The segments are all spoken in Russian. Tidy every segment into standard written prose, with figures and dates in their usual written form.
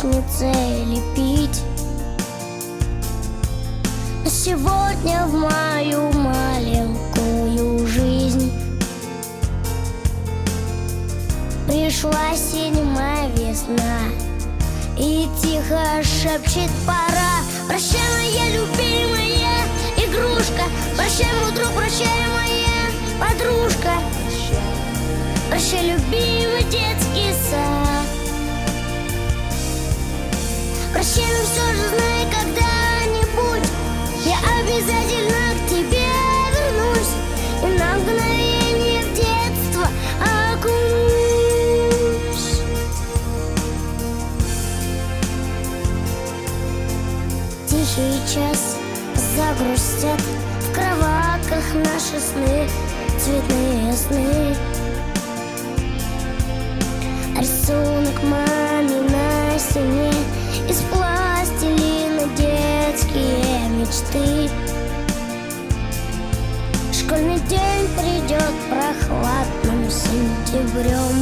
ножницей лепить. А сегодня в мою маленькую жизнь пришла седьмая весна и тихо шепчет: пора. Прощай, моя любимая игрушка, прощай, мой друг, прощай, моя подружка, прощай, любимый детский сад. Прощай, но все же знай, когда-нибудь я обязательно к тебе вернусь и на мгновение в детство окунусь. Тихий час, загрустят в кроватках наши сны, цветные сны. Рисунок маме на стене из пластилина, детские мечты. Школьный день придет прохладным сентябрем.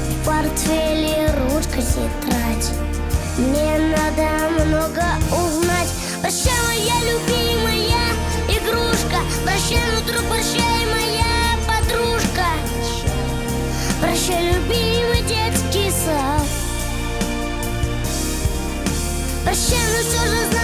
В портфеле ручка, тетрадь, мне надо много узнать. Прощай, моя любимая игрушка, прощай, мой друг, прощай, моя подружка, прощай, любимый детский сад. Прощай, но все же знай,